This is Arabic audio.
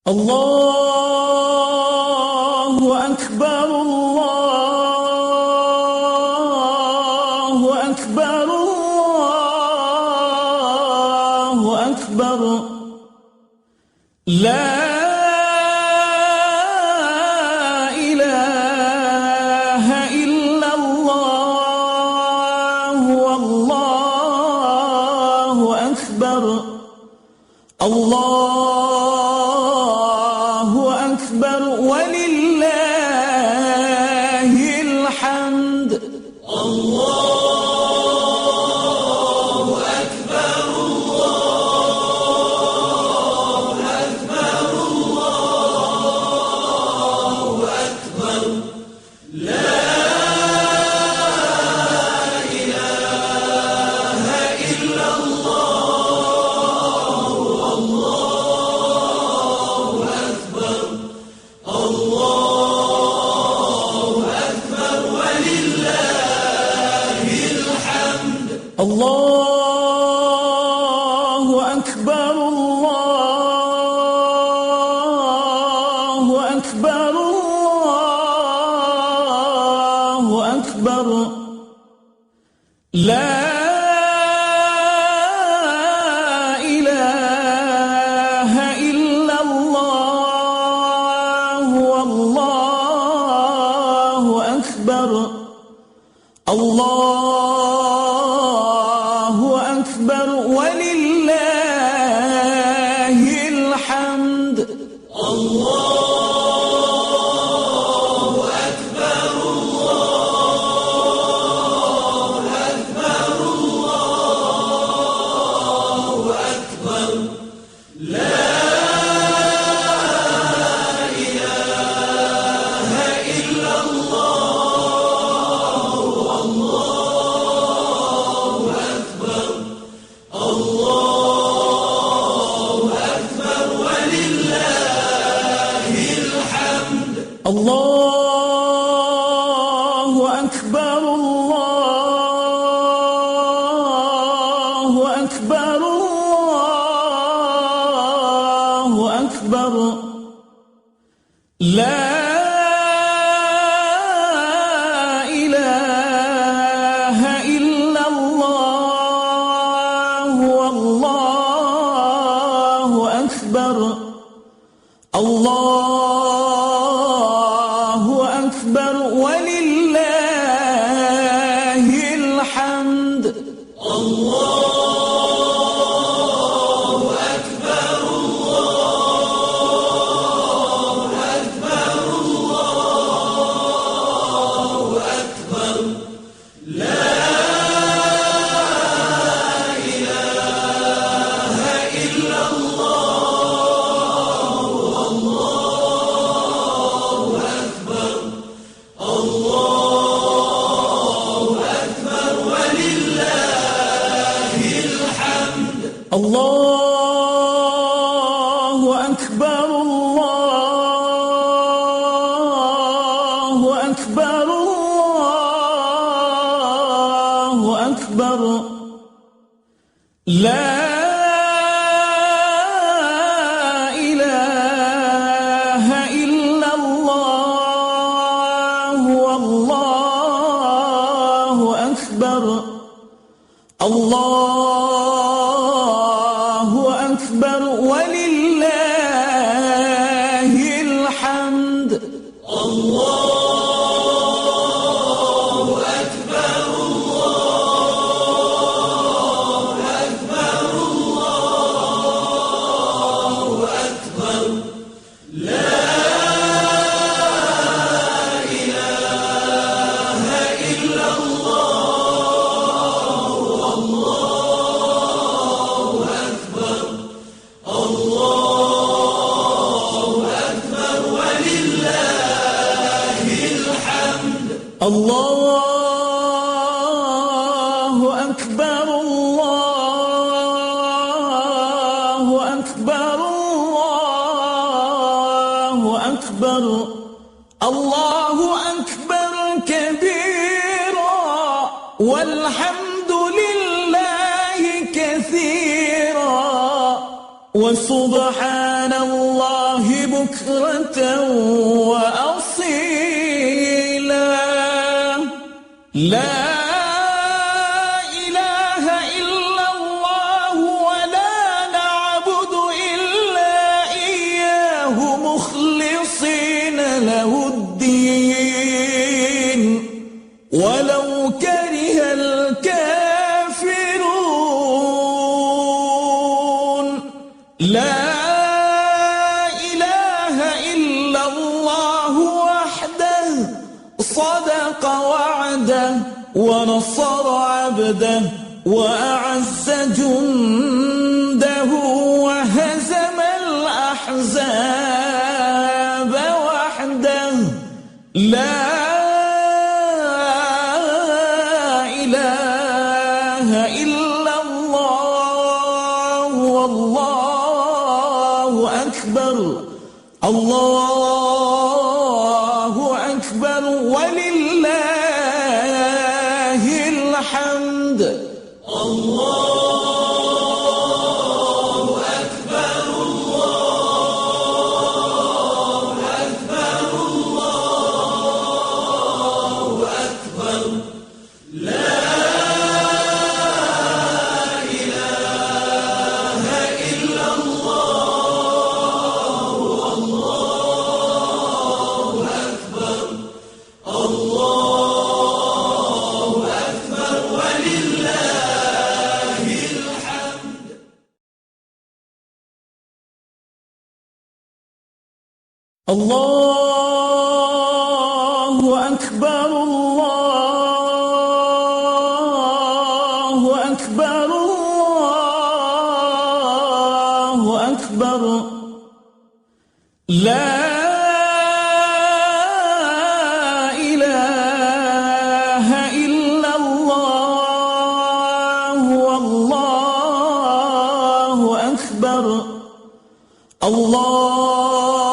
الله أكبر الله أكبر الله أكبر لا إله إلا الله والله أكبر الله أكبر ولله الحمد الله أكبر الله أكبر الله أكبر لا إله إلا الله والله أكبر الله أكبر ولله الحمد الله أكبر الله أكبر الله أكبر لا إله إلا الله والله أكبر الله أكبر ولله الحمد الله أكبر الله أكبر الله أكبر لا إله إلا الله والله أكبر الله أكبر ولله الحمد الله أكبر الله أكبر الله أكبر لا إله إلا الله والله أكبر الله أكبر ولله الحمد الله أكبر الله أكبر الله أكبر لا إله إلا الله والله أكبر الله أكبر ولله الحمد الله أكبر الله أكبر الله أكبر لا إله إلا الله والله أكبر الله أكبر ولله الحمد الله أكبر الله أكبر الله أكبر لا إله إلا الله والله أكبر الله أكبر ولله الحمد الله أكبر الله أكبر الله أكبر الله أكبر كبيرا والحمد لله كثيرا وسبحان الله بكرة وأصيلا. لا إله إلا الله ولا نعبد إلا إياه مخلصين له الدين ولو كره الكافرون. لا إله إلا الله وحده صدق وعده ونصر عبده وأعز جنده وهزم الأحزاب وحده. لا إله إلا الله والله أكبر. الله أكبر ولله الحمد. الله أكبر الله أكبر الله أكبر. لا إله إلا الله والله أكبر. الله أكبر ولله الحمد. الله أكبر الله أكبر الله أكبر. لا إله إلا الله والله أكبر. الله